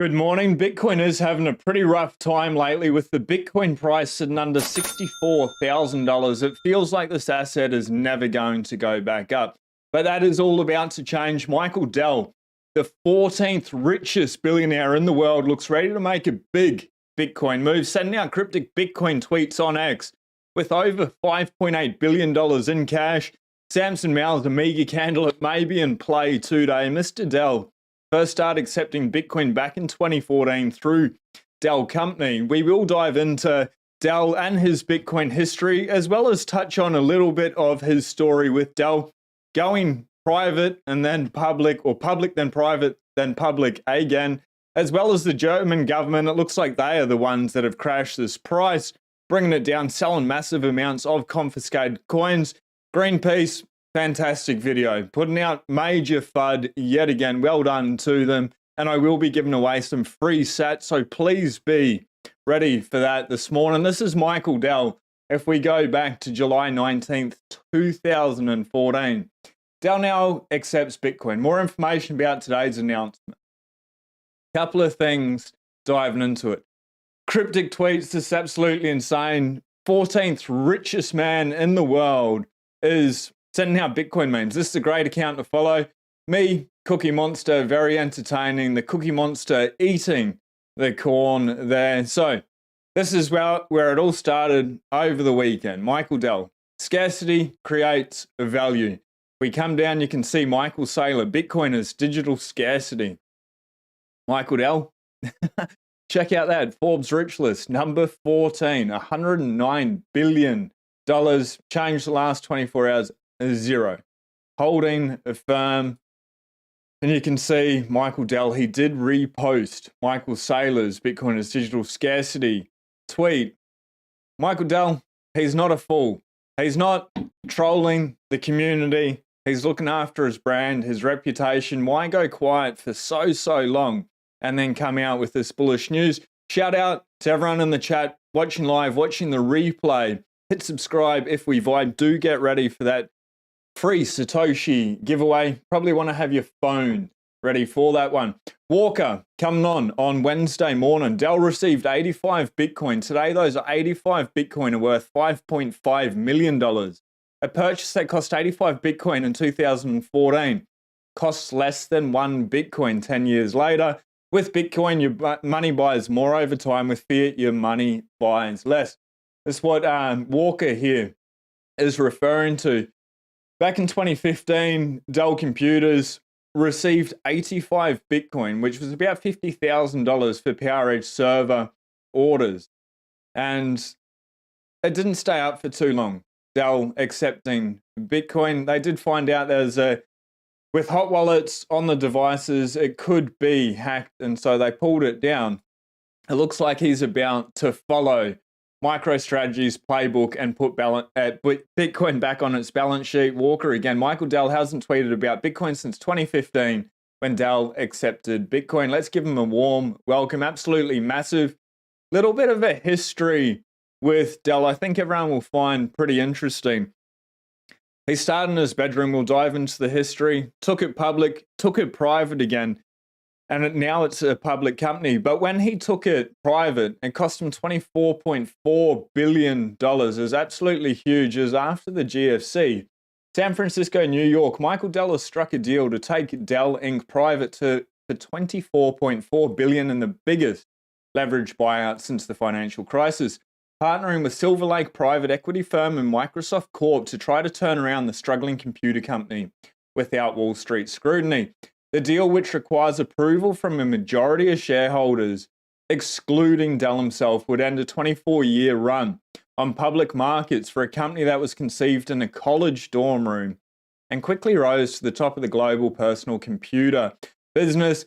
Good morning. Bitcoin is having a pretty rough time lately with the Bitcoin price sitting under $64,000. It feels like this asset is never going to go back up. But that is all about to change. Michael Dell, the 14th richest billionaire in the world, looks ready to make a big Bitcoin move, sending out cryptic Bitcoin tweets on X with over $5.8 billion in cash. Samson Mou's Amiga candle, it may be in play today. Mr. Dell first started accepting Bitcoin back in 2014 through Dell Company. We will dive into Dell and his Bitcoin history, as well as touch on a little bit of his story with Dell going private and then public, or public then private then public again, as well as the German government. It looks like they are the ones that have crashed this price, bringing it down, selling massive amounts of confiscated coins. Greenpeace, fantastic video, putting out major FUD yet again. Well done to them. And I will be giving away some free sats, so please be ready for that this morning. This is Michael Dell. If we go back to July 19th, 2014, Dell now accepts Bitcoin. More information about today's announcement. Couple of things diving into it. Cryptic tweets, this is absolutely insane. 14th richest man in the world is sending out Bitcoin memes. This is a great account to follow. Me, Cookie Monster, very entertaining. The Cookie Monster eating the corn there. So this is where it all started over the weekend. Michael Dell, scarcity creates value. We come down, you can see Michael Saylor, Bitcoin is digital scarcity. Michael Dell, check out that Forbes rich list, number 14, $109 billion. Changed the last 24 hours, zero. Holding a firm. And you can see Michael Dell, he did repost Michael Saylor's Bitcoin is digital scarcity tweet. Michael Dell, he's not a fool. He's not trolling the community. He's looking after his brand, his reputation. Why go quiet for so long and then come out with this bullish news? Shout out to everyone in the chat, watching live, watching the replay. Hit subscribe if we vibe. Do get ready for that free Satoshi giveaway. Probably want to have your phone ready for that one. Walker coming on Wednesday morning. Dell received 85 Bitcoin. Today, those 85 Bitcoin are worth $5.5 million. A purchase that cost 85 Bitcoin in 2014 costs less than 1 Bitcoin 10 years later. With Bitcoin, your money buys more over time. With fiat, your money buys less. That's what Walker here is referring to. Back in 2015, Dell Computers received 85 Bitcoin, which was about $50,000 for PowerEdge server orders. And it didn't stay up for too long. Dell accepting Bitcoin. They did find out with hot wallets on the devices, it could be hacked, and so they pulled it down. It looks like he's about to follow MicroStrategy's playbook and put Bitcoin back on its balance sheet. Walker again. Michael Dell hasn't tweeted about Bitcoin since 2015 when Dell accepted Bitcoin. Let's give him a warm welcome. Absolutely massive. Little bit of a history with Dell. I think everyone will find pretty interesting. He started in his bedroom. We'll dive into the history. Took it public, took it private again. And now it's a public company. But when he took it private, it cost him $24.4 billion. It was absolutely huge. It was after the GFC. San Francisco, New York, Michael Dell has struck a deal to take Dell Inc. private for $24.4 billion in the biggest leverage buyout since the financial crisis. Partnering with Silver Lake private equity firm and Microsoft Corp to try to turn around the struggling computer company without Wall Street scrutiny. The deal, which requires approval from a majority of shareholders, excluding Dell himself, would end a 24-year run on public markets for a company that was conceived in a college dorm room and quickly rose to the top of the global personal computer business.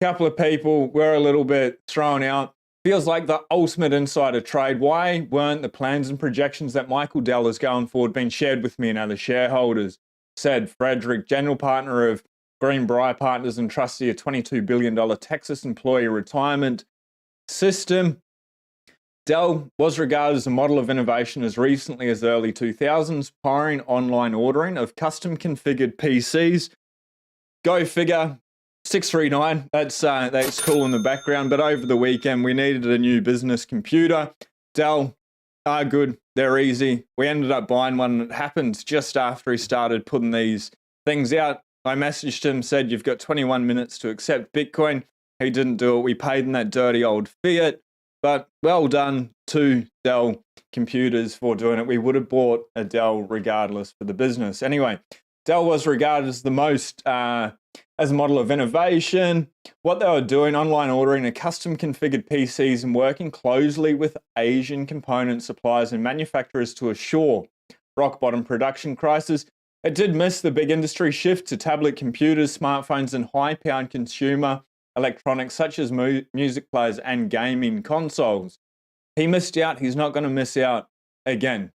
A couple of people were a little bit thrown out. Feels like the ultimate insider trade. Why weren't the plans and projections that Michael Dell is going forward being shared with me and other shareholders? Said Frederick, general partner of Greenbrier Partners and trustee of $22 billion Texas employee retirement system. Dell was regarded as a model of innovation as recently as the early 2000s, powering online ordering of custom configured PCs. Go figure, 639, that's cool in the background. But over the weekend, we needed a new business computer. Dell are good. They're easy. We ended up buying one. It happened just after he started putting these things out. I messaged him, said, you've got 21 minutes to accept Bitcoin. He didn't do it. We paid in that dirty old fiat. But well done to Dell Computers for doing it. We would have bought a Dell regardless for the business. Anyway, Dell was regarded as the most, as a model of innovation. What they were doing, online ordering a custom configured PCs and working closely with Asian component suppliers and manufacturers to assure rock bottom production crisis. It did miss the big industry shift to tablet computers, smartphones, and high-powered consumer electronics such as music players and gaming consoles. He missed out. He's not going to miss out again.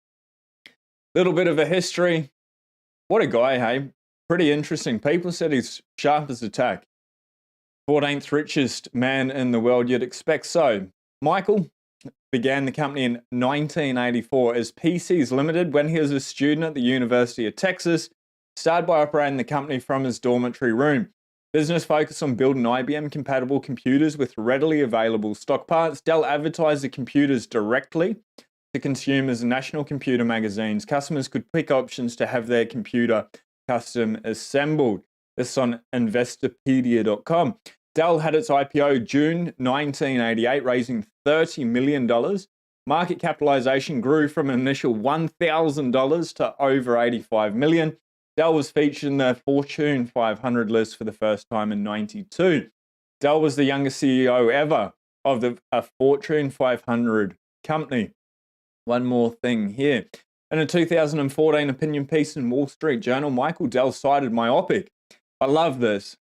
Little bit of a history. What a guy, hey? Pretty interesting. People said he's sharp as a tack. 14th richest man in the world, you'd expect so. Michael began the company in 1984 as PCs Limited when he was a student at the University of Texas. Started by operating the company from his dormitory room. Business focused on building IBM-compatible computers with readily available stock parts. Dell advertised the computers directly to consumers and national computer magazines. Customers could pick options to have their computer custom assembled. This is on Investopedia.com. Dell had its IPO June 1988, raising $30 million. Market capitalization grew from an initial $1,000 to over $85 million. Dell was featured in the Fortune 500 list for the first time in '92. Dell was the youngest CEO ever of a Fortune 500 company. One more thing here. In a 2014 opinion piece in Wall Street Journal, Michael Dell cited myopic. I love this.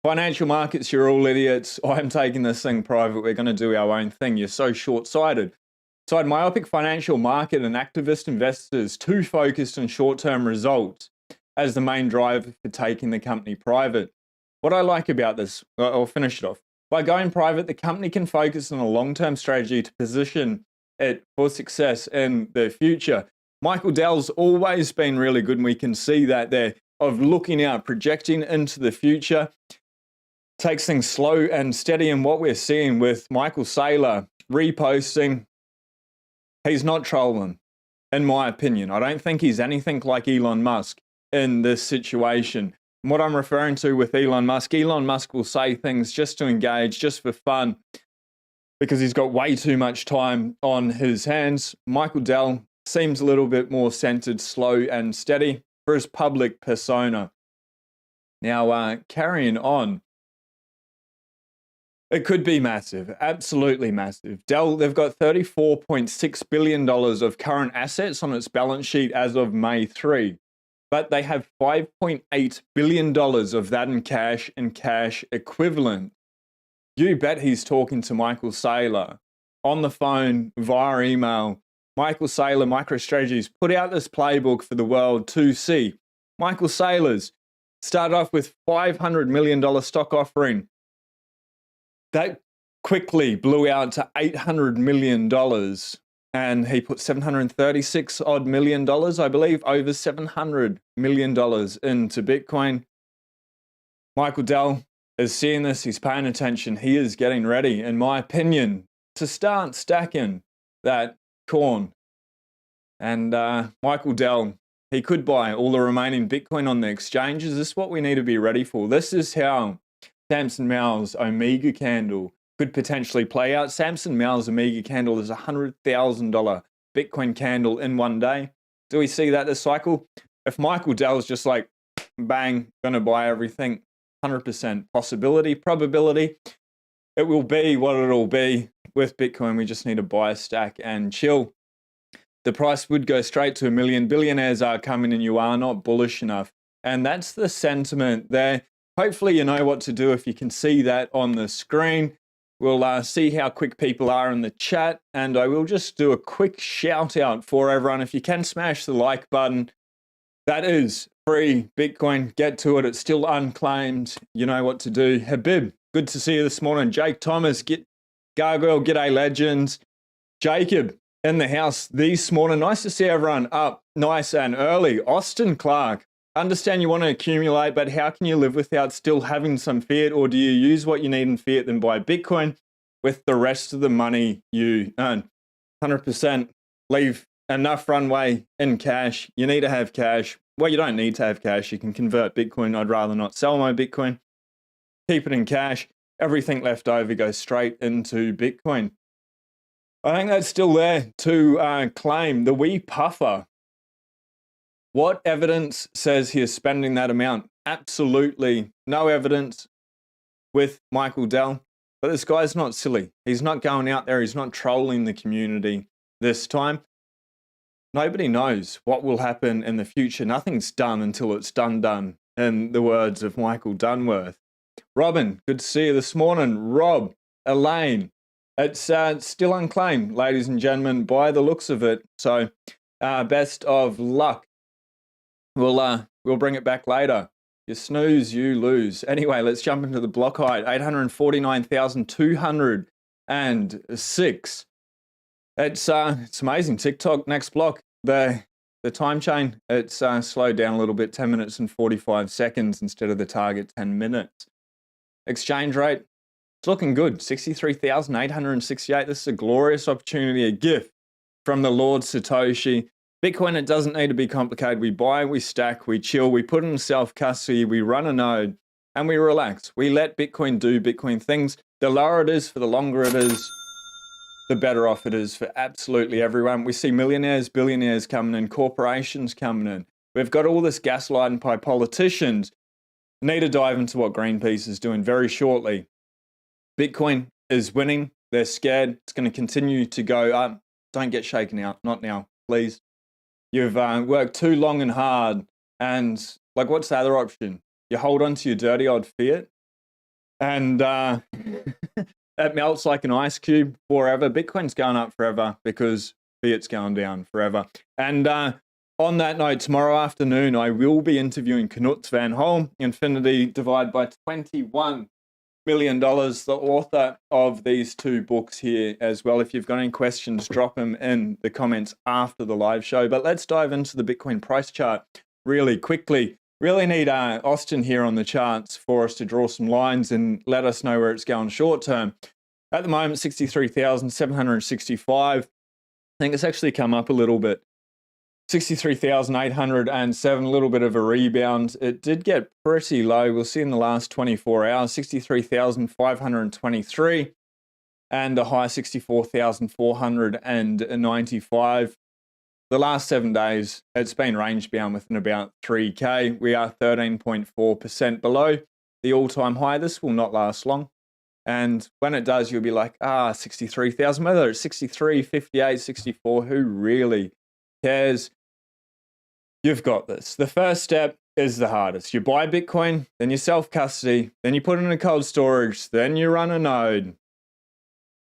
Financial markets, you're all idiots. I'm taking this thing private. We're going to do our own thing. You're so short-sighted. Cited myopic financial market and activist investors too focused on short-term results as the main driver for taking the company private. What I like about this, I'll finish it off. By going private, the company can focus on a long-term strategy to position it for success in the future. Michael Dell's always been really good, and we can see that there, of looking out, projecting into the future. Takes things slow and steady, and what we're seeing with Michael Saylor reposting, he's not trolling, in my opinion. I don't think he's anything like Elon Musk in this situation. And what I'm referring to with Elon Musk will say things just to engage, just for fun, because he's got way too much time on his hands. Michael Dell seems a little bit more centered, slow and steady for his public persona. Now, carrying on, it could be massive, absolutely massive. Dell, they've got $34.6 billion of current assets on its balance sheet as of May 3. But they have $5.8 billion of that in cash and cash equivalent. You bet he's talking to Michael Saylor on the phone, via email. Michael Saylor, MicroStrategy's put out this playbook for the world to see. Michael Saylor's started off with $500 million stock offering. That quickly blew out to $800 million. And he put $736 odd million, I believe, over $700 million into Bitcoin. Michael Dell is seeing this. He's paying attention. He is getting ready, in my opinion, to start stacking that corn. And Michael Dell, he could buy all the remaining Bitcoin on the exchanges. This is what we need to be ready for. This is how Samson Mow's Omega candle could potentially play out. Samson Mow's Omega candle is a $100,000 Bitcoin candle in one day. Do we see that this cycle? If Michael Dell's just like, bang, gonna buy everything, 100% possibility, probability, it will be what it'll be with Bitcoin. We just need to buy a stack and chill. The price would go straight to $1 million. Billionaires are coming and you are not bullish enough. And that's the sentiment there. Hopefully you know what to do if you can see that on the screen. We'll see how quick people are in the chat, and I will just do a quick shout out for everyone. If you can smash the like button, that is free Bitcoin. Get to it. It's still unclaimed. You know what to do. Habib, good to see you this morning. Jake Thomas, Gargoyle, G'day Legends. Jacob in the house this morning. Nice to see everyone up nice and early. Austin Clark, understand you want to accumulate, but how can you live without still having some fiat? Or do you use what you need in fiat, then buy Bitcoin with the rest of the money you earn? 100% leave enough runway in cash. You need to have cash. Well, you don't need to have cash. You can convert Bitcoin. I'd rather not sell my Bitcoin. Keep it in cash. Everything left over goes straight into Bitcoin. I think that's still there to claim. The wee puffer. What evidence says he is spending that amount? Absolutely no evidence with Michael Dell. But this guy's not silly. He's not going out there. He's not trolling the community this time. Nobody knows what will happen in the future. Nothing's done until it's done, in the words of Michael Dunworth. Robin, good to see you this morning. Rob, Elaine, it's still unclaimed, ladies and gentlemen, by the looks of it. So best of luck. We'll bring it back later. You snooze, you lose. Anyway, let's jump into the block height. 849,206. It's amazing. TikTok, next block. The time chain, it's slowed down a little bit, 10 minutes and 45 seconds instead of the target 10 minutes. Exchange rate, it's looking good. 63,868. This is a glorious opportunity, a gift from the Lord Satoshi. Bitcoin, it doesn't need to be complicated. We buy, we stack, we chill, we put in self-custody, we run a node, and we relax. We let Bitcoin do Bitcoin things. The lower it is, for the longer it is, the better off it is for absolutely everyone. We see millionaires, billionaires coming in, corporations coming in. We've got all this gaslighting by politicians. Need to dive into what Greenpeace is doing very shortly. Bitcoin is winning. They're scared. It's going to continue to go up. Don't get shaken out. Not now, please. You've worked too long and hard. And like, what's the other option? You hold on to your dirty old fiat and it melts like an ice cube forever. Bitcoin's going up forever because fiat's going down forever. And on that note, tomorrow afternoon, I will be interviewing Knut Van Holm, Infinity Divide by $21 million, the author of these two books here as well. If you've got any questions, drop them in the comments after the live show. But let's dive into the Bitcoin price chart really quickly. Really need Austin here on the charts for us to draw some lines and let us know where it's going short term. At the moment, 63,765. I think it's actually come up a little bit. 63,807, a little bit of a rebound. It did get pretty low. We'll see in the last 24 hours, 63,523 and a high 64,495. The last 7 days, it's been range bound within about 3K. We are 13.4% below the all-time high. This will not last long. And when it does, you'll be like, 63,000, whether it's 63, 58, 64, who really cares? You've got this. The first step is the hardest. You buy Bitcoin, then you self-custody, then you put it in a cold storage, then you run a node,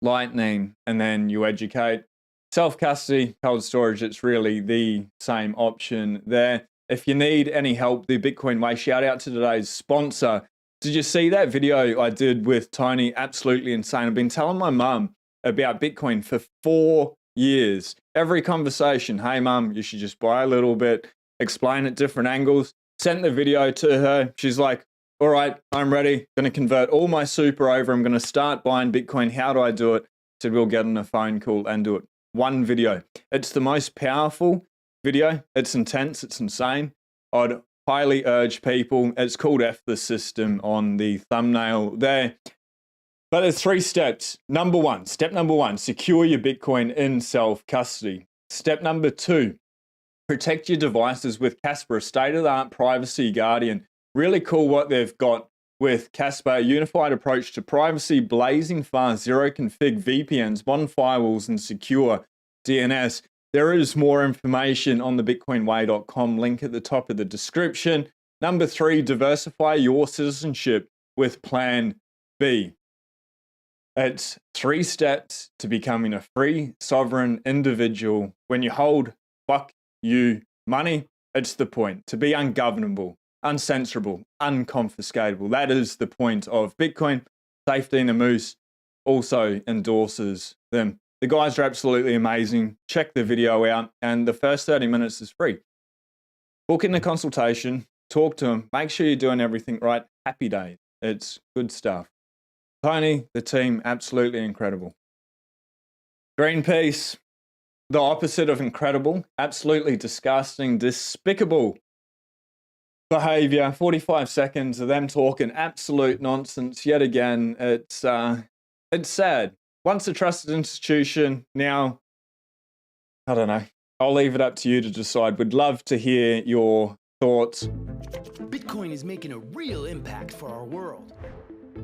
Lightning, and then you educate. Self-custody, cold storage, it's really the same option there. If you need any help, the Bitcoin Way, shout out to today's sponsor. Did you see that video I did with Tony? Absolutely insane. I've been telling my mum about Bitcoin for 4 years. Every conversation, hey mum, you should just buy a little bit, explain at different angles. Sent the video to her. She's like, all right, I'm ready. Going to convert all my super over. I'm going to start buying Bitcoin. How do I do it? Said we'll get on a phone call and do it. One video. It's the most powerful video. It's intense. It's insane. I'd highly urge people. It's called F the System on the thumbnail there. But there's 3 steps. Step number one, secure your Bitcoin in self-custody. Step number 2, protect your devices with Casper, a state-of-the-art privacy guardian. Really cool what they've got with Casper, a unified approach to privacy, blazing fast, zero config VPNs, modern firewalls, and secure DNS. There is more information on the bitcoinway.com link at the top of the description. Number 3, diversify your citizenship with Plan B. It's 3 steps to becoming a free, sovereign individual. When you hold fuck you money, it's the point. To be ungovernable, uncensorable, unconfiscatable. That is the point of Bitcoin. Safety and the Moose also endorses them. The guys are absolutely amazing. Check the video out, and the first 30 minutes is free. Book in a consultation. talk to them. Make sure you're doing everything right. Happy days. It's good stuff. Tony, the team, absolutely incredible. Greenpeace, the opposite of incredible, absolutely disgusting, despicable behavior. 45 seconds of them talking absolute nonsense yet again. It's sad. Once a trusted institution, now, I don't know. I'll leave it up to you to decide. Would love to hear your thoughts. Bitcoin is making a real impact for our world.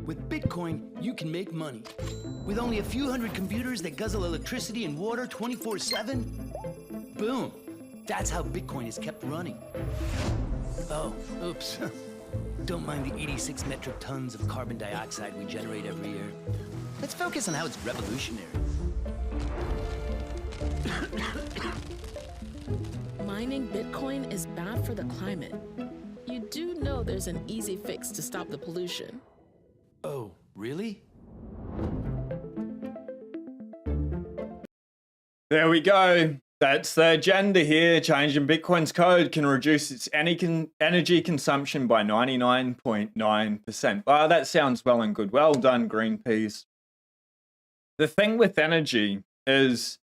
With Bitcoin, you can make money. With only a few hundred computers that guzzle electricity and water 24/7, boom. That's how Bitcoin is kept running. Oh, oops. Don't mind the 86 metric tons of carbon dioxide we generate every year. Let's focus on how it's revolutionary. Mining Bitcoin is bad for the climate. You do know there's an easy fix to stop the pollution. Oh, really? There we go. That's the agenda here. Changing Bitcoin's code can reduce its energy consumption by 99.9%. Well, that sounds well and good. Well done, Greenpeace. The thing with energy is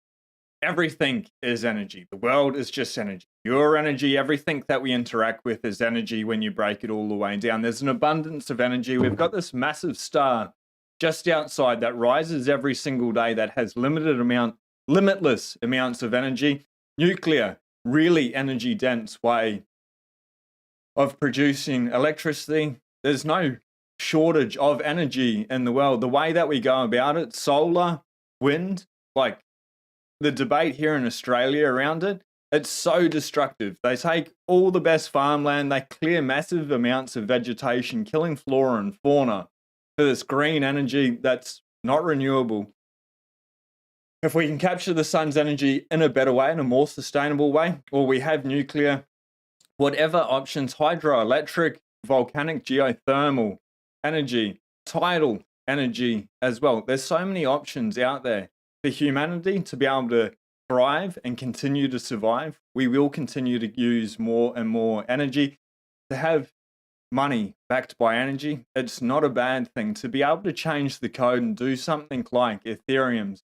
everything is energy. The world is just energy. Your energy, everything that we interact with is energy when you break it all the way down. There's an abundance of energy. We've got this massive star just outside that rises every single day that has limitless amounts of energy. Nuclear, really energy dense way of producing electricity. There's no shortage of energy in the world. The way that we go about it, solar, wind, like the debate here in Australia around it, it's so destructive. They take all the best farmland, they clear massive amounts of vegetation, killing flora and fauna for this green energy that's not renewable. If we can capture the sun's energy in a better way, in a more sustainable way, or we have nuclear, whatever options, hydroelectric, volcanic, geothermal energy, tidal energy as well. There's so many options out there for humanity to be able to thrive and continue to survive. We will continue to use more and more energy. To have money backed by energy, it's not a bad thing. To be able to change the code and do something like Ethereum's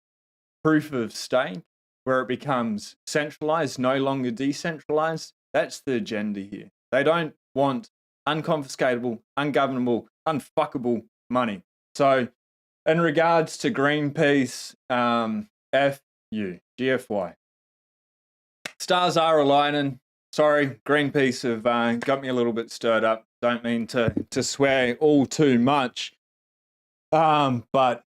proof of stake, where it becomes centralized, no longer decentralized, that's the agenda here. They don't want unconfiscatable, ungovernable, unfuckable money. So in regards to Greenpeace, GFY. Stars are aligning. Sorry, Greenpeace have got me a little bit stirred up. Don't mean to swear all too much. But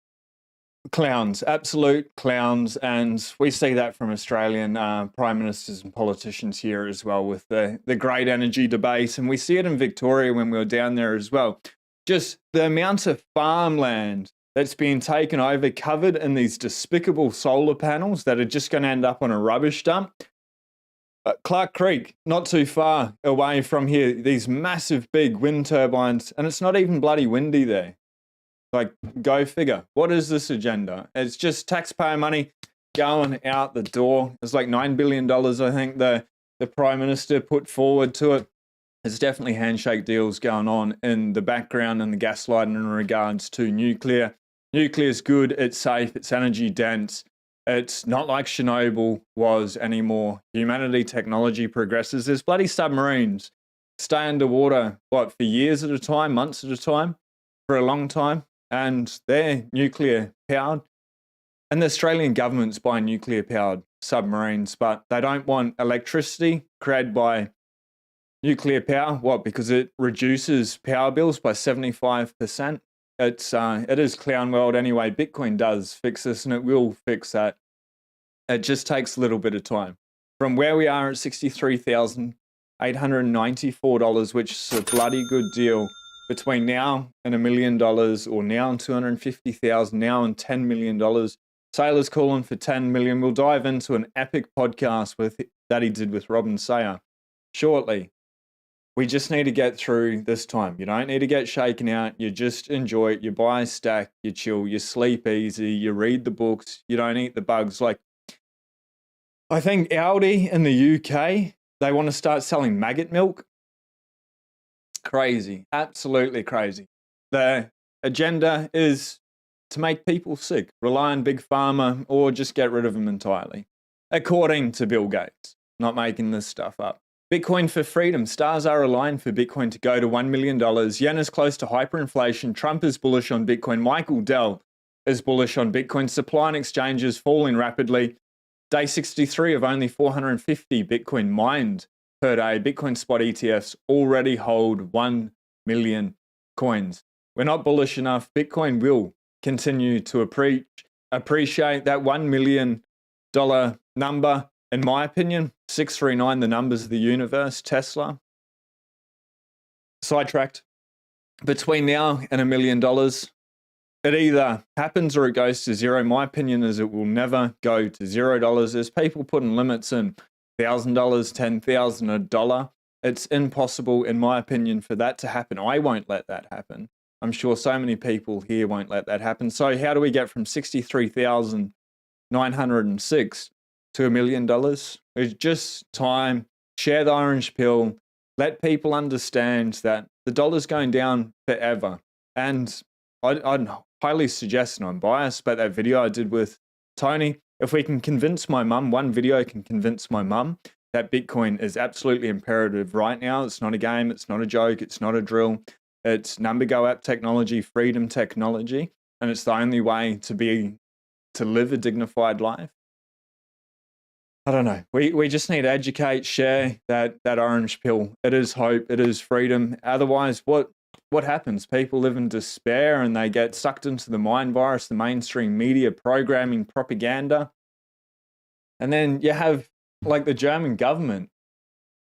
clowns, absolute clowns. And we see that from Australian prime ministers and politicians here as well with the great energy debate. And we see it in Victoria when we were down there as well. Just the amount of farmland that's being taken over, covered in these despicable solar panels that are just going to end up on a rubbish dump. Clark Creek, not too far away from here, these massive big wind turbines, and it's not even bloody windy there. Like, go figure. What is this agenda? It's just taxpayer money going out the door. It's like $9 billion, I think, the Prime Minister put forward to it. There's definitely handshake deals going on in the background and the gaslighting in regards to nuclear. Nuclear is good, it's safe, it's energy dense. It's not like Chernobyl was anymore. Humanity, technology progresses. There's bloody submarines stay underwater, for years at a time, months at a time, for a long time, and they're nuclear powered. And the Australian government's buying nuclear powered submarines, but they don't want electricity created by nuclear power. What? Because it reduces power bills by 75%. It is clown world anyway. Bitcoin does fix this, and it will fix that. It just takes a little bit of time. From where we are at $63,894, which is a bloody good deal, between now and $1 million, or now and $250,000, now and $10 million. Sailor's calling for 10 million. We'll dive into an epic podcast that he did with Robin Sayer shortly. We just need to get through this time. You don't need to get shaken out. You just enjoy it. You buy a stack, you chill, you sleep easy, you read the books, you don't eat the bugs. Like, I think Aldi in the UK, they want to start selling maggot milk. Crazy, absolutely crazy. The agenda is to make people sick, rely on big pharma, or just get rid of them entirely. According to Bill Gates, not making this stuff up. Bitcoin for freedom. Stars are aligned for Bitcoin to go to $1 million. Yen is close to hyperinflation. Trump is bullish on Bitcoin. Michael Dell is bullish on Bitcoin. Supply and exchanges falling rapidly. Day 63 of only 450 Bitcoin mined per day. Bitcoin spot ETFs already hold 1 million coins. We're not bullish enough. Bitcoin will continue to appreciate. That $1 million number, in my opinion, 639, the numbers of the universe, Tesla. Sidetracked. Between now and $1 million, it either happens or it goes to zero. My opinion is it will never go to $0. There's people putting limits in $1,000, $10,000, $1. It's impossible, in my opinion, for that to happen. I won't let that happen. I'm sure so many people here won't let that happen. So how do we get from 63,906 to $1 million? It's just time. Share the orange pill. Let people understand that the dollar's going down forever. And I'd highly suggest, and I'm biased, but that video I did with Tony, if we can convince my mum, one video can convince my mum that Bitcoin is absolutely imperative right now. It's not a game. It's not a joke. It's not a drill. It's number go app technology, freedom technology, and it's the only way to live a dignified life. I don't know. We just need to educate, share that orange pill. It is hope. It is freedom. Otherwise, what happens? People live in despair and they get sucked into the mind virus, the mainstream media programming, propaganda. And then you have like the German government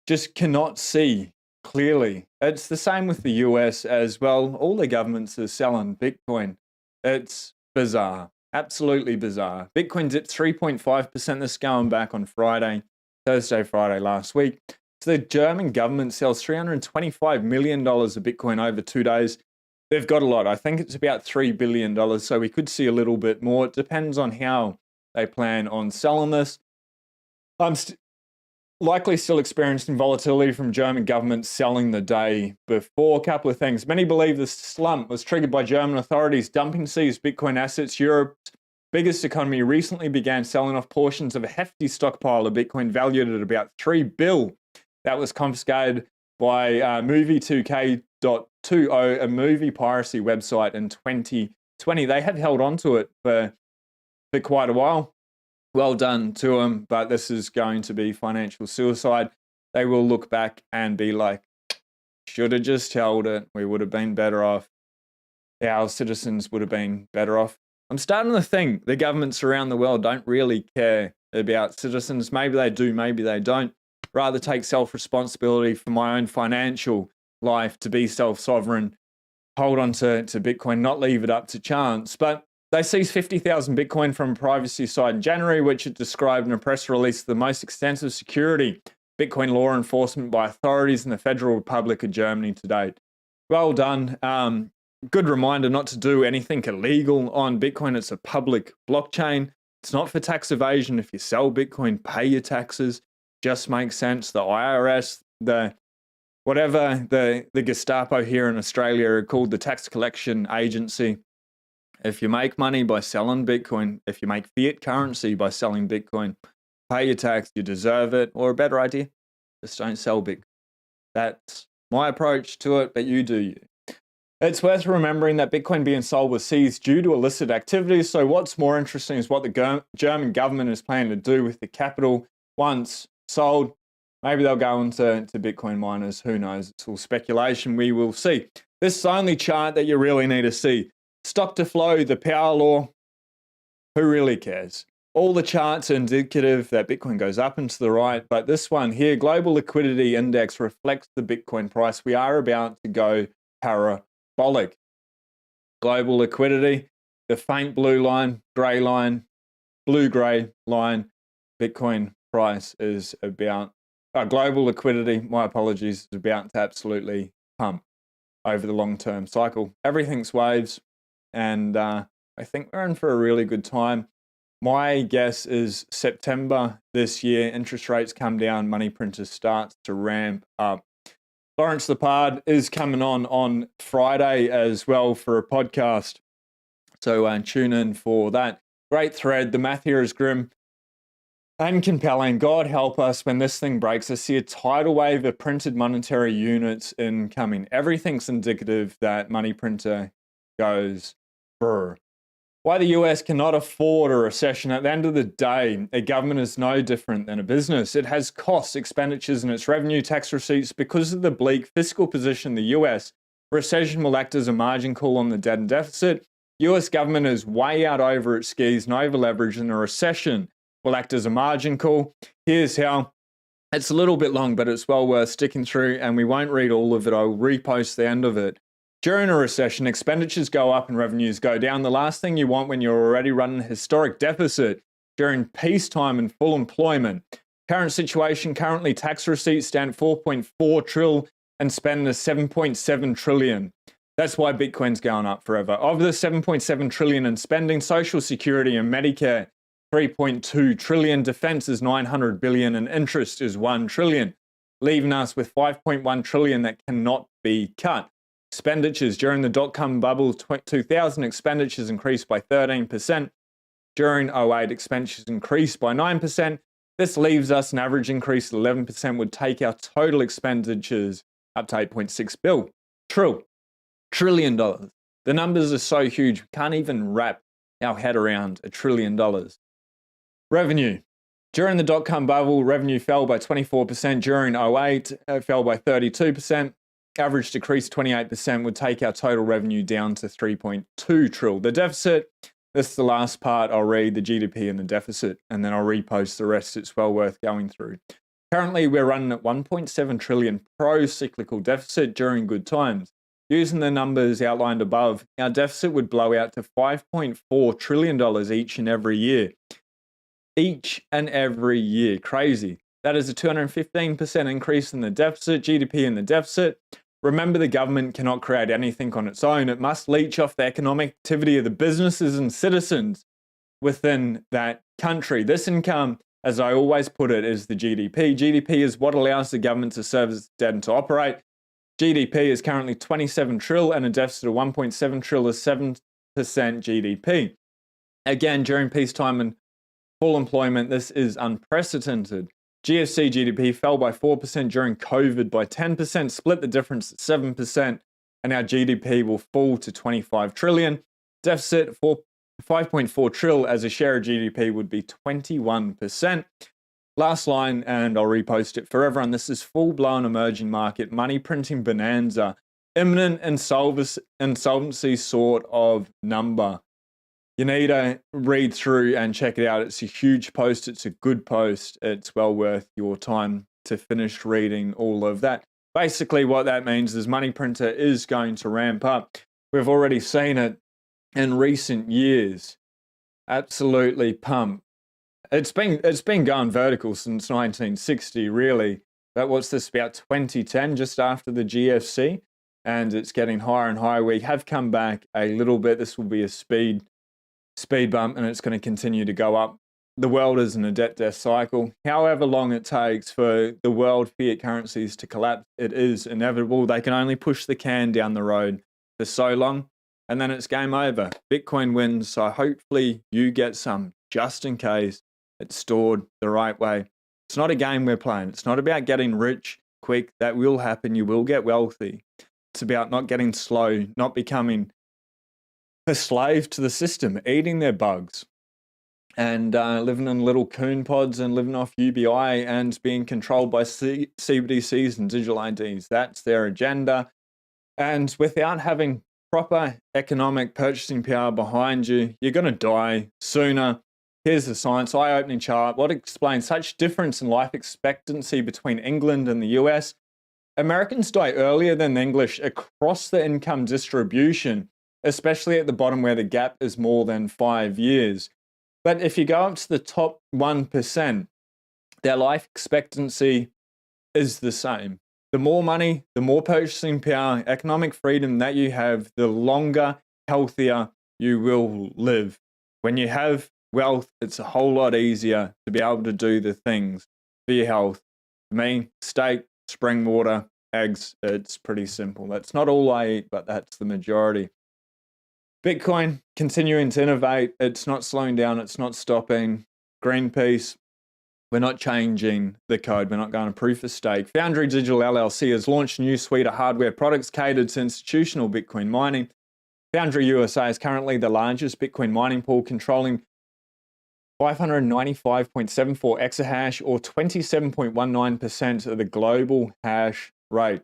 just cannot see clearly. It's the same with the US as well. All the governments are selling Bitcoin. It's bizarre. Absolutely bizarre. Bitcoin dipped 3.5%. This going back on Thursday, Friday last week. So the German government sells $325 million of Bitcoin over 2 days. They've got a lot. I think it's about $3 billion. So we could see a little bit more. It depends on how they plan on selling this. I'm likely still experiencing volatility from German government selling the day before. A couple of things. Many believe the slump was triggered by German authorities dumping seized Bitcoin assets. Europe's biggest economy recently began selling off portions of a hefty stockpile of Bitcoin valued at about $3 billion. That was confiscated by movie2k.20, a movie piracy website, in 2020. They have held on to it for quite a while. Well done to them, but this is going to be financial suicide. They will look back and be like, should have just held it. We would have been better off. Our citizens would have been better off. I'm starting to think the governments around the world don't really care about citizens. Maybe they do, maybe they don't. Rather take self-responsibility for my own financial life, to be self-sovereign, hold on to Bitcoin, not leave it up to chance. But they seized 50,000 Bitcoin from a privacy site in January, which it described in a press release the most extensive security Bitcoin law enforcement by authorities in the Federal Republic of Germany to date. Well done. Good reminder not to do anything illegal on Bitcoin. It's a public blockchain. It's not for tax evasion. If you sell Bitcoin, pay your taxes. Just makes sense. The IRS, the Gestapo here in Australia are called the tax collection agency. If you make money by selling Bitcoin, if you make fiat currency by selling Bitcoin, pay your tax, you deserve it. Or a better idea, just don't sell Bitcoin. That's my approach to it, but you do you. It's worth remembering that Bitcoin being sold was seized due to illicit activities. So what's more interesting is what the German government is planning to do with the capital once sold. Maybe they'll go into Bitcoin miners. Who knows? It's all speculation. We will see. This is the only chart that you really need to see. Stock to flow, the power law. Who really cares? All the charts are indicative that Bitcoin goes up and to the right, but this one here, global liquidity index, reflects the Bitcoin price. We are about to go parabolic. Global liquidity, the faint blue line, grey line, blue-grey line. Bitcoin price is about, global liquidity, my apologies, is about to absolutely pump over the long-term cycle. Everything's waves, and I think we're in for a really good time. My guess is September this year, interest rates come down, money printers starts to ramp up. Lawrence Lepard is coming on Friday as well for a podcast. So tune in for that. Great thread. The math here is grim and compelling. God help us when this thing breaks. I see a tidal wave of printed monetary units incoming. Everything's indicative that money printer goes brr. Why the US cannot afford a recession. At the end of the day, a government is no different than a business. It has costs, expenditures, and its revenue tax receipts. Because of the bleak fiscal position of the US, recession will act as a margin call on the debt and deficit. US government is way out over its skis and over leveraged, and a recession will act as a margin call. Here's how. It's a little bit long, but it's well worth sticking through, and we won't read all of it. I'll repost the end of it. During a recession, expenditures go up and revenues go down. The last thing you want when you're already running a historic deficit during peacetime and full employment. Current situation, currently tax receipts stand at 4.4 trillion and spend is 7.7 trillion. That's why Bitcoin's going up forever. Of the 7.7 trillion in spending, Social Security and Medicare, 3.2 trillion, defense is 900 billion, and interest is 1 trillion, leaving us with 5.1 trillion that cannot be cut. Expenditures during the dot-com bubble 2000, expenditures increased by 13%. During 08, expenditures increased by 9%. This leaves us an average increase of 11%, would take our total expenditures up to 8.6 trillion dollars. The numbers are so huge, we can't even wrap our head around $1 trillion. Revenue. During the dot-com bubble, revenue fell by 24%. During 08, it fell by 32%. Average decrease 28%, would take our total revenue down to 3.2 trillion. The deficit, this is the last part. I'll read the GDP and the deficit, and then I'll repost the rest. It's well worth going through. Currently, we're running at 1.7 trillion pro-cyclical deficit during good times. Using the numbers outlined above, our deficit would blow out to $5.4 trillion each and every year. Each and every year. Crazy. That is a 215% increase in the deficit, GDP in the deficit. Remember, the government cannot create anything on its own. It must leech off the economic activity of the businesses and citizens within that country. This income, as I always put it, is the GDP. GDP is what allows the government to service its debt and to operate. GDP is currently 27 trillion, and a deficit of 1.7 trillion is 7% GDP. Again, during peacetime and full employment, this is unprecedented. GFC GDP fell by 4% during COVID by 10%, split the difference at 7%, and our GDP will fall to 25 trillion. Deficit for 5.4 trillion as a share of GDP would be 21%. Last line, and I'll repost it for everyone. This is full-blown emerging market money printing bonanza, imminent insolvency sort of number. You need to read through and check it out. It's a huge post. It's a good post. It's well worth your time to finish reading all of that. Basically, what that means is money printer is going to ramp up. We've already seen it in recent years. Absolutely pump. It's been going vertical since 1960, really. But what's this, about 2010, just after the GFC? And it's getting higher and higher. We have come back a little bit. This will be a speed bump, and it's going to continue to go up. The world is in a debt cycle. However long it takes for the world fiat currencies to collapse, it is inevitable. They can only push the can down the road for so long, and then it's game over. Bitcoin wins, so hopefully you get some, just in case it's stored the right way. It's not a game we're playing. It's not about getting rich quick. That will happen. You will get wealthy. It's about not getting slow, not becoming a slave to the system, eating their bugs, and living in little coon pods and living off UBI and being controlled by CBDCs and digital IDs. That's their agenda. And without having proper economic purchasing power behind you, you're going to die sooner. Here's the science, eye-opening chart. What explains such difference in life expectancy between England and the US? Americans die earlier than the English across the income distribution, especially at the bottom where the gap is more than 5 years. But if you go up to the top 1%, their life expectancy is the same. The more money, the more purchasing power, economic freedom that you have, the longer, healthier you will live. When you have wealth, it's a whole lot easier to be able to do the things for your health. For me, steak, spring water, eggs. It's pretty simple. That's not all I eat, but that's the majority. Bitcoin continuing to innovate. It's not slowing down. It's not stopping. Greenpeace, we're not changing the code. We're not going to proof of stake. Foundry Digital LLC has launched a new suite of hardware products catered to institutional Bitcoin mining. Foundry USA is currently the largest Bitcoin mining pool, controlling 595.74 exahash or 27.19% of the global hash rate.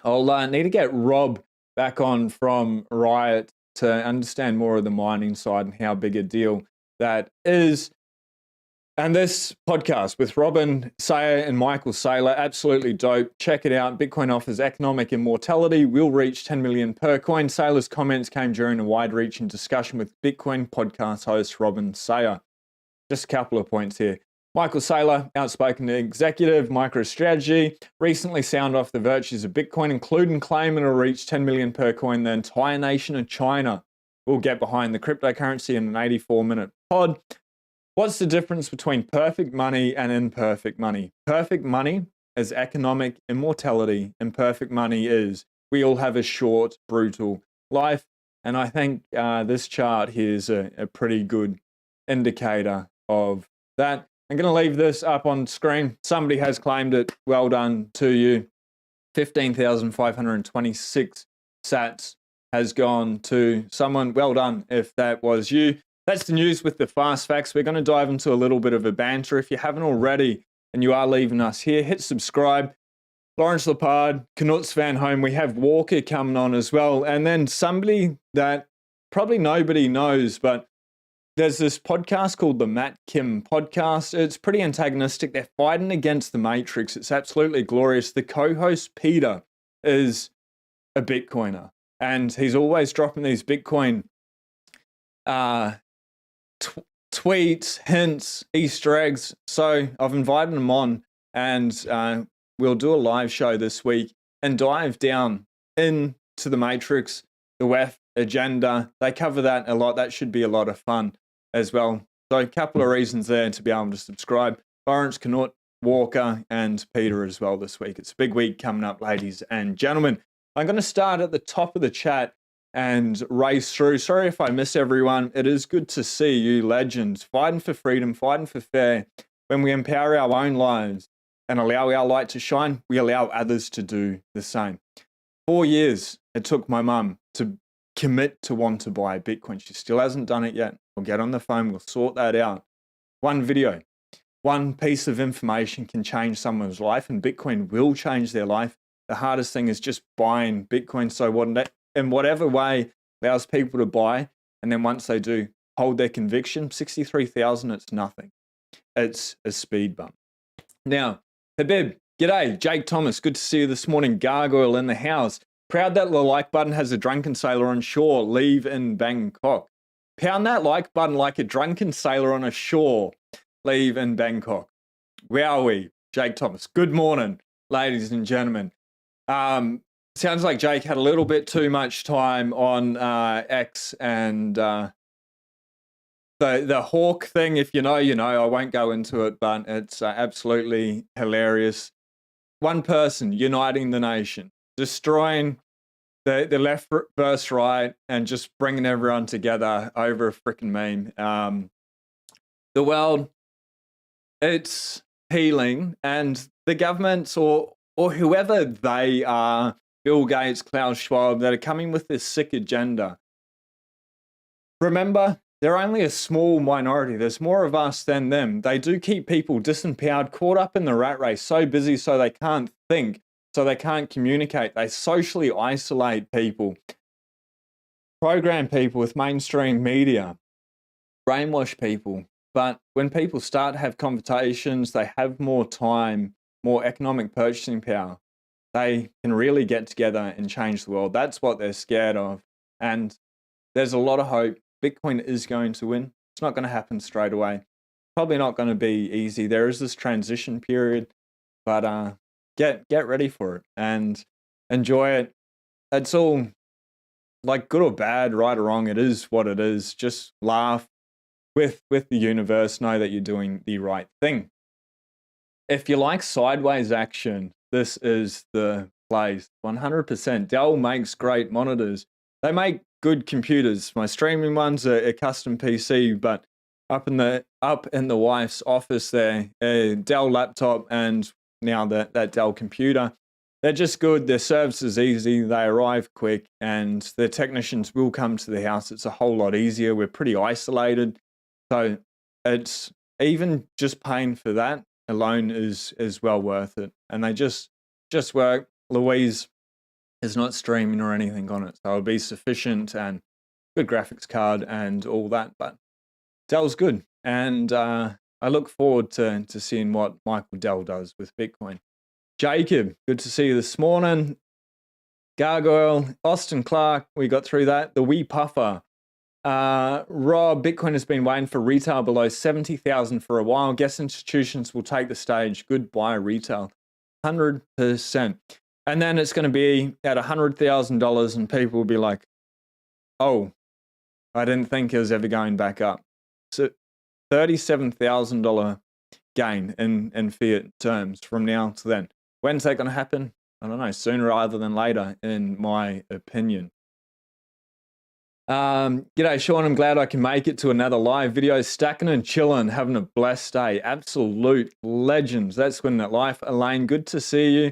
I'll need to get Rob back on from Riot to understand more of the mining side and how big a deal that is. And this podcast with Robin Sayer and Michael Saylor, absolutely dope. Check it out. Bitcoin offers economic immortality. Will reach 10 million per coin. Saylor's comments came during a wide-reaching discussion with Bitcoin podcast host Robin Sayer. Just a couple of points here. Michael Saylor, outspoken executive, MicroStrategy, recently sounded off the virtues of Bitcoin, including claiming it'll reach 10 million per coin. The entire nation of China will get behind the cryptocurrency in an 84-minute pod. What's the difference between perfect money and imperfect money? Perfect money is economic immortality, and perfect money is we all have a short, brutal life. And I think this chart here is a pretty good indicator of that. I'm going to leave this up on screen. Somebody has claimed it. Well done to you. 15,526 sats has gone to someone. Well done if that was you. That's the news with the fast facts. We're going to dive into a little bit of a banter. If you haven't already and you are leaving us here, hit subscribe. Lawrence Lepard, Knuts Van Home, we have Walker coming on as well. And then somebody that probably nobody knows, but there's this podcast called the Matt Kim podcast. It's pretty antagonistic. They're fighting against the Matrix. It's absolutely glorious. The co-host, Peter, is a Bitcoiner. And he's always dropping these Bitcoin tweets, hints, Easter eggs. So I've invited him on, and we'll do a live show this week and dive down into the Matrix, the WEF agenda. They cover that a lot. That should be a lot of fun as well. So a couple of reasons there to be able to subscribe. Lawrence, Knut, Walker, and Peter as well this week. It's a big week coming up, ladies and gentlemen. I'm going to start at the top of the chat and race through. Sorry if I miss everyone. It is good to see you legends fighting for freedom, fighting for fair. When we empower our own lives and allow our light to shine, we allow others to do the same. 4 years it took my mum to commit to want to buy Bitcoin. She still hasn't done it yet. We'll get on the phone. We'll sort that out. One video, one piece of information can change someone's life, and Bitcoin will change their life. The hardest thing is just buying Bitcoin. So in whatever way allows people to buy, and then once they do, hold their conviction. 63,000, it's nothing. It's a speed bump. Now, Habib, g'day. Jake Thomas, good to see you this morning. Gargoyle in the house. Proud that the like button has a drunken sailor on shore. Leave in Bangkok. Pound that like button like a drunken sailor on a shore. Leave in Bangkok. Wowee, Jake Thomas. Good morning, ladies and gentlemen. Sounds like Jake had a little bit too much time on X and the hawk thing. If you know, you know. I won't go into it, but it's absolutely hilarious. One person uniting the nation, destroying the left versus right, and just bringing everyone together over a freaking meme. The world, it's healing, and the governments or whoever they are, Bill Gates, Klaus Schwab, that are coming with this sick agenda. Remember, they're only a small minority. There's more of us than them. They do keep people disempowered, caught up in the rat race, so busy so they can't think, so they can't communicate. They socially isolate people, program people with mainstream media, brainwash people. But when people start to have conversations, they have more time, more economic purchasing power. They can really get together and change the world. That's what they're scared of. And there's a lot of hope. Bitcoin is going to win. It's not going to happen straight away. Probably not going to be easy. There is this transition period, but get ready for it and enjoy it. It's all like good or bad, right or wrong. It is what it is. Just laugh with the universe. Know that you're doing the right thing. If you like sideways action, this is the place. 100%. Dell makes great monitors. They make good computers. My streaming one's a custom PC, but up in the wife's office there, a Dell laptop and now that Dell computer. They're just good. Their service is easy. They arrive quick, and the technicians will come to the house. It's a whole lot easier. We're pretty isolated, so it's even just paying for that alone is well worth it. And they just work. Louise is not streaming or anything on it, so it'll be sufficient and good graphics card and all that. But Dell's good, and I look forward to seeing what Michael Dell does with Bitcoin. Jacob, good to see you this morning. Gargoyle, Austin Clark, we got through that. The Wee Puffer. Rob, Bitcoin has been waiting for retail below 70,000 for a while. Guess institutions will take the stage. Goodbye, retail. 100%. And then it's going to be at $100,000 and people will be like, oh, I didn't think it was ever going back up. So $37,000 gain in fiat terms from now to then. When's that going to happen? I don't know, sooner rather than later, in my opinion. G'day, Sean. I'm glad I can make it to another live video. Stacking and chilling, having a blessed day. Absolute legends. That's winning at life. Elaine, good to see you.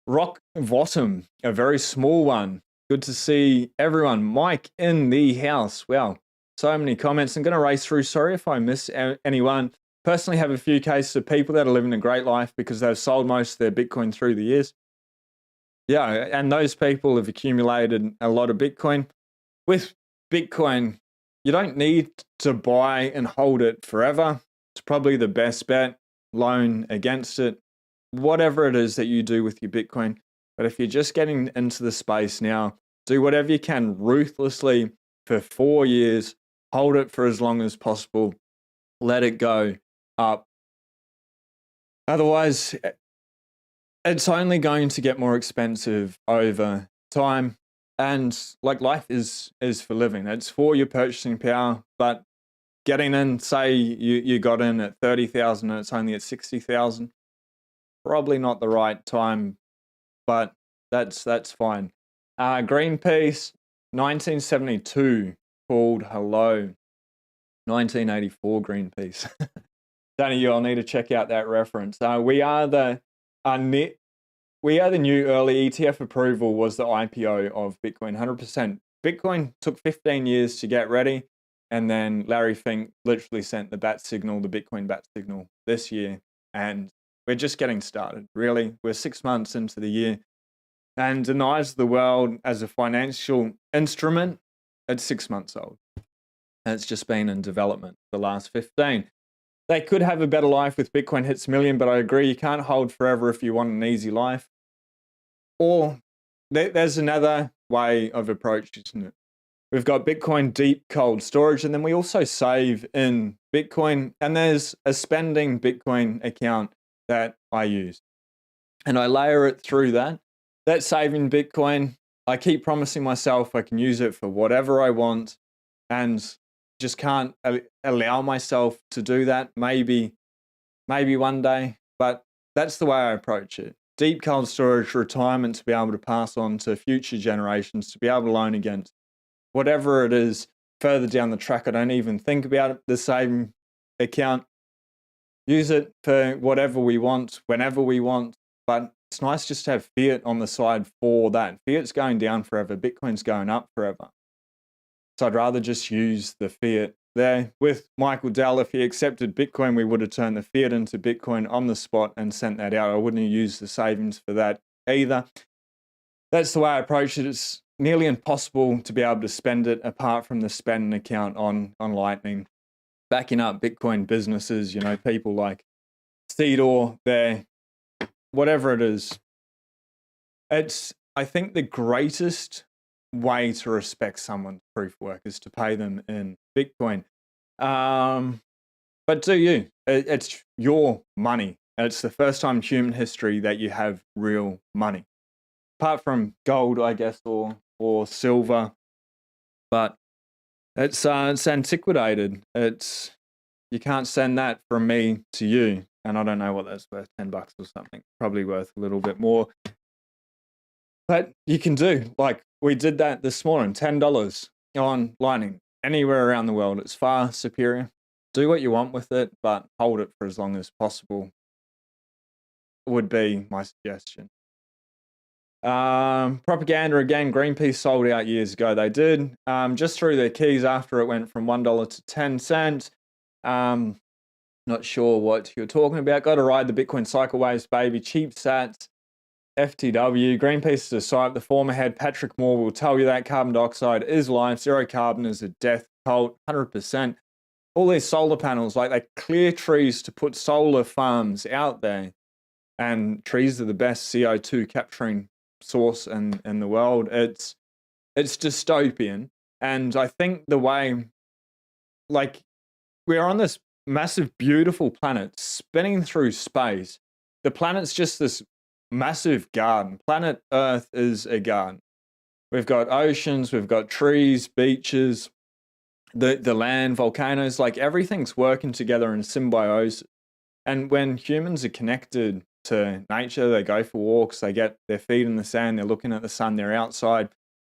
Rock Bottom, a very small one. Good to see everyone. Mike in the house. Wow, so many comments. I'm going to race through. Sorry if I miss anyone. Personally have a few cases of people that are living a great life because they've sold most of their Bitcoin through the years. Yeah, and those people have accumulated a lot of Bitcoin. With Bitcoin, you don't need to buy and hold it forever. It's probably the best bet. Loan against it. Whatever it is that you do with your Bitcoin. But if you're just getting into the space now, do whatever you can ruthlessly for 4 years. Hold it for as long as possible. Let it go up. Otherwise, it's only going to get more expensive over time. And like, life is for living. It's for your purchasing power. But getting in, say you got in at 30,000 and it's only at 60,000, probably not the right time. But that's fine. Greenpeace, 1972, called Hello. 1984 Greenpeace. Danny, you'll need to check out that reference. We are the new early ETF approval was the IPO of Bitcoin. 100%. Bitcoin took 15 years to get ready, and then Larry Fink literally sent the bat signal, the Bitcoin bat signal, this year, and we're just getting started. Really, we're 6 months into the year, and in the eyes of the world as a financial instrument, it's 6 months old. And it's just been in development the last 15. They could have a better life with Bitcoin hits million, but I agree you can't hold forever if you want an easy life. Or there's another way of approach, isn't it? We've got Bitcoin deep cold storage, and then we also save in Bitcoin. And there's a spending Bitcoin account that I use. And I layer it through that. That saving Bitcoin, I keep promising myself I can use it for whatever I want, and just can't allow myself to do that. Maybe one day, but that's the way I approach it. Deep cold storage, retirement to be able to pass on to future generations, to be able to loan against whatever it is further down the track. I don't even think about it, the saving account. Use it for whatever we want, whenever we want, but it's nice just to have fiat on the side for that. Fiat's going down forever, Bitcoin's going up forever. So I'd rather just use the fiat there. With Michael Dell, if he accepted Bitcoin, we would have turned the fiat into Bitcoin on the spot and sent that out. I wouldn't have used the savings for that either. That's the way I approach it. It's nearly impossible to be able to spend it apart from the spend account on Lightning. Backing up Bitcoin businesses, people like Cedar there, whatever it is. It's, I think, the greatest way to respect someone's proof work is to pay them in Bitcoin. But do you? It's your money. It's the first time in human history that you have real money. Apart from gold, I guess, or silver. But it's antiquated. You can't send that from me to you. And I don't know what that's worth, $10 or something. Probably worth a little bit more. But you can do, like we did that this morning, $10 on Lightning anywhere around the world. It's far superior. Do what you want with it, but hold it for as long as possible would be my suggestion. Propaganda again, Greenpeace sold out years ago. They did. Just threw their keys after it went from $1 to 10 cents. Not sure what you're talking about. Got to ride the Bitcoin cycle waves, baby. Cheap sats. FTW. Greenpeace is a site. The former head, Patrick Moore, will tell you that carbon dioxide is life. Zero carbon is a death cult. 100%. All these solar panels, like they clear trees to put solar farms out there. And trees are the best CO2 capturing source in the world. It's dystopian. And I think the way, like, we're on this massive, beautiful planet spinning through space. The planet's just this massive garden. Planet Earth is a garden. We've got oceans, we've got trees, beaches, the land, volcanoes, like everything's working together in symbiosis. And when humans are connected to nature, they go for walks, they get their feet in the sand, they're looking at the sun, they're outside,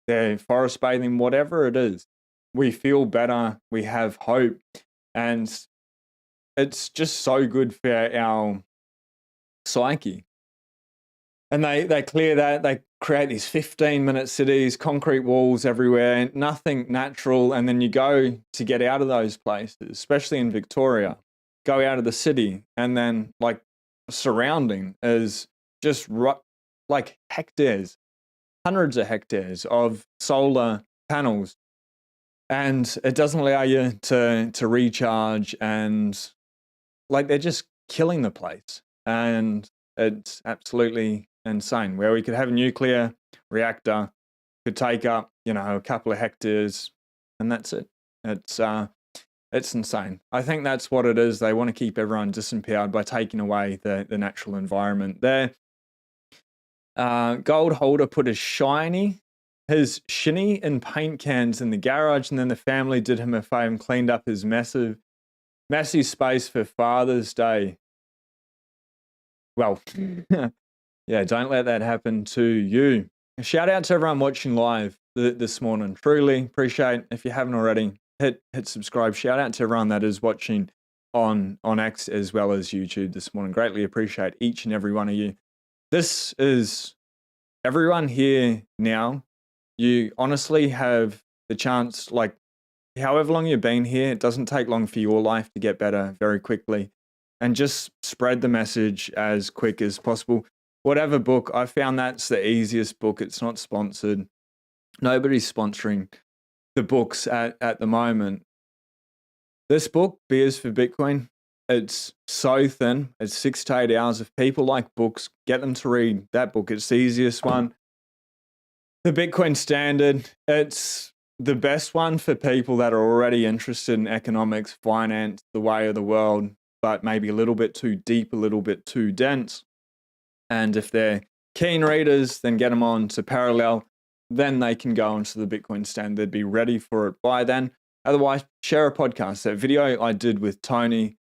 they're forest bathing, whatever it is, we feel better, we have hope. And it's just so good for our psyche. And they clear that, they create these 15-minute cities, concrete walls everywhere, nothing natural. And then you go to get out of those places, especially in Victoria, go out of the city, and then like surrounding is just like hectares, hundreds of hectares of solar panels. And it doesn't allow you to recharge, and like they're just killing the place. And it's absolutely insane. Where we could have a nuclear reactor, could take up, a couple of hectares, and that's it. It's insane. I think that's what it is. They want to keep everyone disempowered by taking away the natural environment there. Gold Holder put his shinny in paint cans in the garage, and then the family did him a favor and cleaned up his messy space for Father's Day. Well, yeah, don't let that happen to you. A shout out to everyone watching live this morning. Truly appreciate, if you haven't already, hit subscribe. Shout out to everyone that is watching on X as well as YouTube this morning. Greatly appreciate each and every one of you. This is everyone here now. You honestly have the chance, like however long you've been here, it doesn't take long for your life to get better very quickly. And just spread the message as quick as possible. Whatever book, I found that's the easiest book. It's not sponsored. Nobody's sponsoring the books at the moment. This book, Beers for Bitcoin, it's so thin. It's 6 to 8 hours. If people like books, get them to read that book. It's the easiest one. The Bitcoin Standard, it's the best one for people that are already interested in economics, finance, the way of the world, but maybe a little bit too deep, a little bit too dense. And if they're keen readers, then get them on to Parallel. Then they can go onto the Bitcoin Standard. They'd be ready for it by then. Otherwise, share a podcast. That video I did with Tony,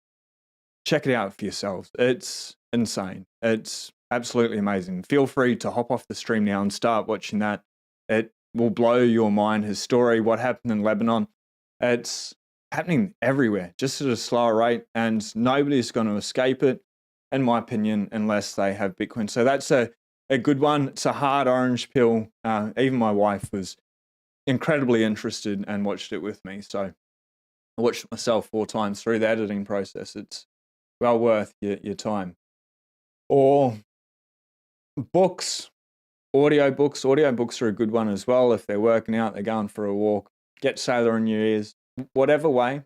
check it out for yourselves. It's insane. It's absolutely amazing. Feel free to hop off the stream now and start watching that. It will blow your mind. His story, what happened in Lebanon. It's happening everywhere, just at a slower rate, and nobody's going to escape it, in my opinion, unless they have Bitcoin. So that's a good one. It's a hard orange pill. Even my wife was incredibly interested and watched it with me. So I watched it myself 4 times through the editing process. It's well worth your time. Or books, audiobooks. Audiobooks are a good one as well. If they're working out, they're going for a walk, get Sailor in your ears. Whatever way,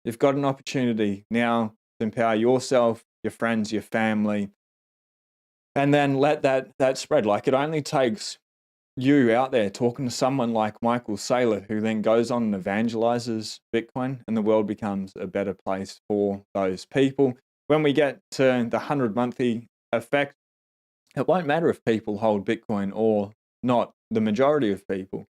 you've got an opportunity now to empower yourself, your friends, your family, and then let that spread. Like, it only takes you out there talking to someone like Michael Saylor, who then goes on and evangelizes Bitcoin, and the world becomes a better place for those people. When we get to the 100 monthly effect, it won't matter if people hold Bitcoin or not. The majority of people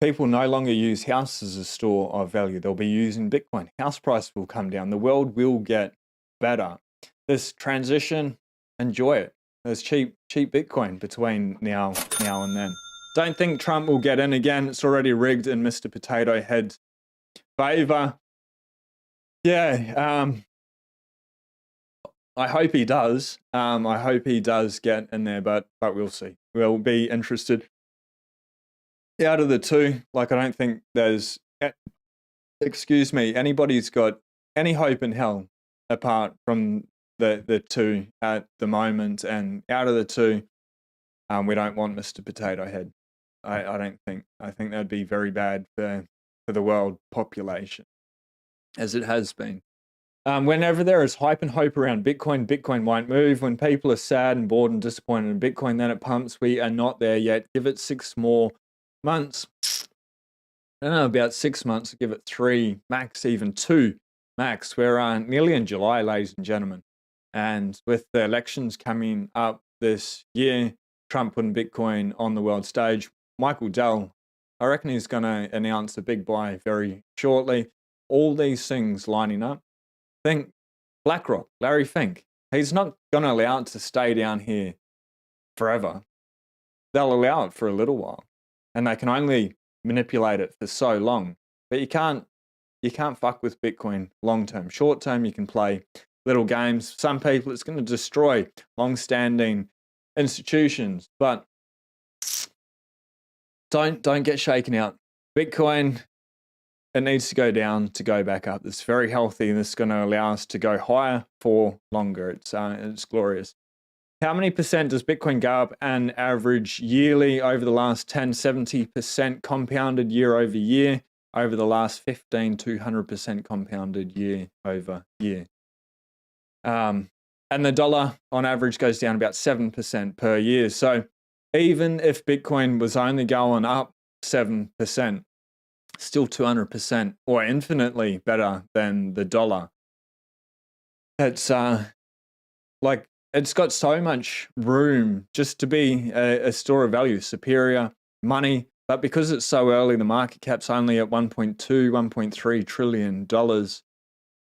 no longer use house as a store of value. They'll be using Bitcoin. House price will come down. The world will get better. This transition, enjoy it. There's cheap cheap Bitcoin between now and then. Don't think Trump will get in again. It's already rigged in Mr. Potato Head's favor. Yeah, I hope he does. I hope he does get in there, but we'll see. We'll be interested. Out of the two, like, I don't think there's, anybody's got any hope in hell apart from the two at the moment. And out of the two, we don't want Mr. Potato Head. I don't think. I think that'd be very bad for the world population, as it has been. Whenever there is hype and hope around Bitcoin, Bitcoin won't move. When people are sad and bored and disappointed in Bitcoin, then it pumps. We are not there yet. Give it 6 more months. I don't know, about 6 months. Give it 3, max, even 2, max. We're nearly in July, ladies and gentlemen. And with the elections coming up this year, Trump putting Bitcoin on the world stage, Michael Dell, I reckon he's going to announce a big buy very shortly. All these things lining up. Think BlackRock, Larry Fink. He's not going to allow it to stay down here forever. They'll allow it for a little while, and they can only manipulate it for so long. But you can't fuck with Bitcoin long term. Short term, you can play little games. Some people, it's going to destroy long-standing institutions, but don't get shaken out. Bitcoin, it needs to go down to go back up. It's very healthy, and this is going to allow us to go higher for longer. It's glorious. How many percent does Bitcoin go up an average yearly over the last 10, 70% compounded year over year, over the last 15, 200% compounded year over year? And the dollar on average goes down about 7% per year. So even if Bitcoin was only going up 7%, still 200% or infinitely better than the dollar. It's like, it's got so much room just to be a store of value, superior money. But because it's so early, the market cap's only at $1.2, $1.3 trillion.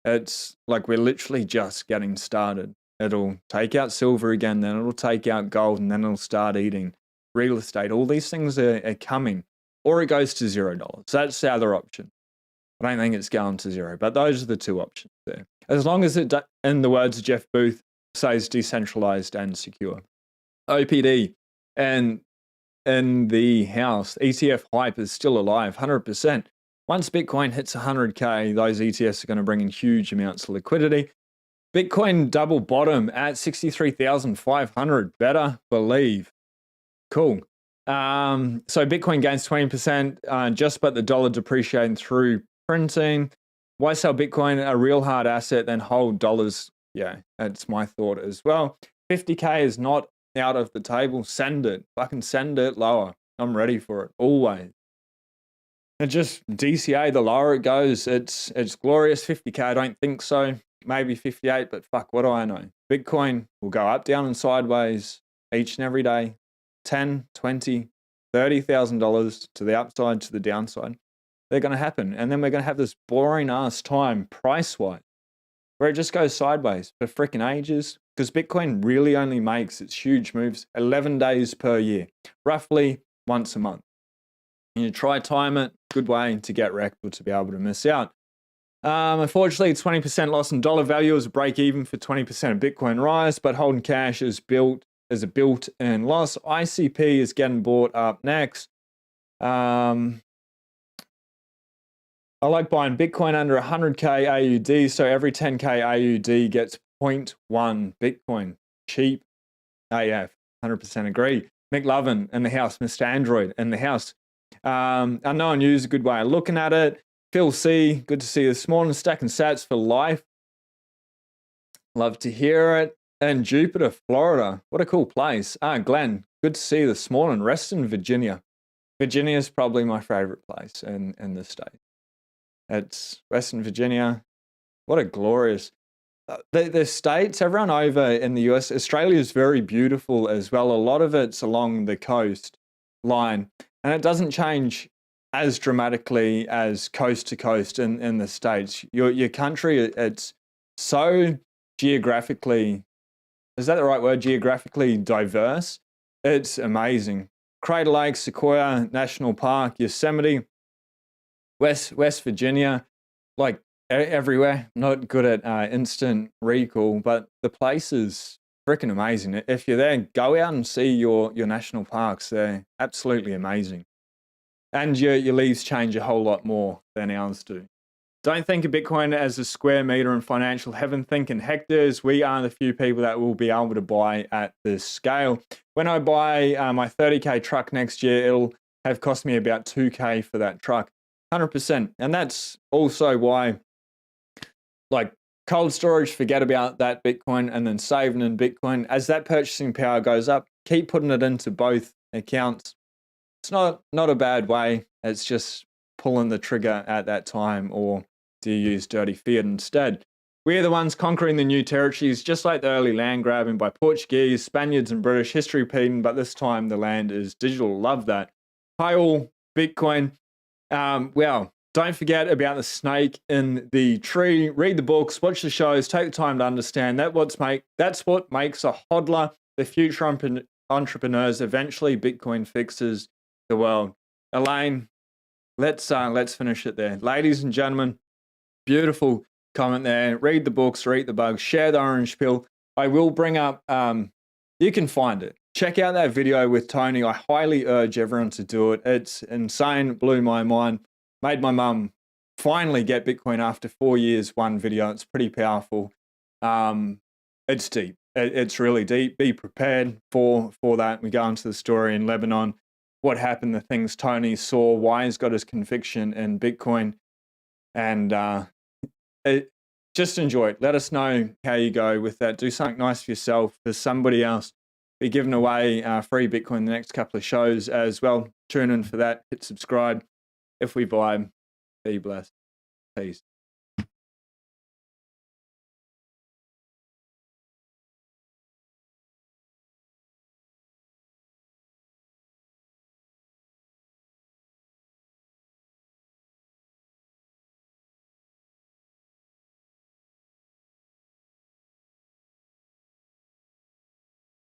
It's like we're literally just getting started. It'll take out silver again, then it'll take out gold, and then it'll start eating real estate. All these things are coming. Or it goes to $0. That's the other option. I don't think it's going to zero, but those are the two options there. As long as it, in the words of Jeff Booth, says decentralized and secure. OPD and in the house, ETF hype is still alive, 100%. Once Bitcoin hits 100K, those ETFs are going to bring in huge amounts of liquidity. Bitcoin double bottom at 63,500. Better believe. Cool. So Bitcoin gains 20%, just but the dollar depreciating through printing. Why sell Bitcoin, a real hard asset, then hold dollars? Yeah, that's my thought as well. 50K is not out of the table. Send it. Fucking send it lower. I'm ready for it. Always. And just DCA, the lower it goes, it's glorious. 50K, I don't think so. Maybe 58, but fuck, what do I know? Bitcoin will go up, down, and sideways each and every day. 10, 20, $30,000 to the upside, to the downside. They're going to happen. And then we're going to have this boring ass time price-wise where it just goes sideways for freaking ages, because Bitcoin really only makes its huge moves 11 days per year, roughly once a month. And you try time it, good way to get wrecked or to be able to miss out. Unfortunately, 20% loss in dollar value is a break even for 20% of Bitcoin rise, but holding cash is built as a built-in loss. ICP is getting bought up next. I like buying Bitcoin under 100K AUD, so every 10K AUD gets 0.1 Bitcoin. Cheap AF, 100% agree. McLovin in the house, Mr. Android in the house. Unknown user, good way of looking at it. Phil C, good to see you this morning. Stacking sats for life. Love to hear it. And Jupiter, Florida. What a cool place. Glenn, good to see you this morning. Reston, Virginia. Virginia is probably my favorite place in the state. It's Western Virginia. What a glorious... The states, everyone over in the US, Australia is very beautiful as well. A lot of it's along the coast line. And it doesn't change as dramatically as coast to coast in the States. Your country, it's so geographically is that the right word? Geographically diverse. It's amazing. Crater Lake, Sequoia National Park, Yosemite, West Virginia, like everywhere. Not good at instant recall, but the place is freaking amazing. If you're there, go out and see your national parks. They're absolutely amazing. And your leaves change a whole lot more than ours do. Don't think of Bitcoin as a square meter in financial heaven. Think in hectares. We are the few people that will be able to buy at this scale. When I buy my 30K truck next year, it'll have cost me about 2K for that truck. 100%. And that's also why, like, cold storage, forget about that Bitcoin, and then saving in Bitcoin. As that purchasing power goes up, keep putting it into both accounts. It's not a bad way. It's just pulling the trigger at that time, or do you use dirty fiat instead? We're the ones conquering the new territories, just like the early land grabbing by Portuguese, Spaniards, and British, history repeating, but this time the land is digital. Love that. Hi all, Bitcoin. Well, don't forget about the snake in the tree. Read the books, watch the shows, take the time to understand that's what makes a hodler, the future entrepreneurs. Eventually, Bitcoin fixes the world. Elaine, let's finish it there. Ladies and gentlemen, beautiful comment there. Read the books, read the bugs, share the orange pill. I will bring up, you can find it. Check out that video with Tony. I highly urge everyone to do it. It's insane, blew my mind. Made my mum finally get Bitcoin after 4 years, one video. It's pretty powerful. It's deep. It's really deep. Be prepared for that. We go into the story in Lebanon, what happened, the things Tony saw, why he's got his conviction in Bitcoin, and just enjoy it. Let us know how you go with that. Do something nice for yourself, for somebody else. Be giving away free Bitcoin the next couple of shows as well. Tune in for that. Hit subscribe. If we vibe, be blessed. Peace.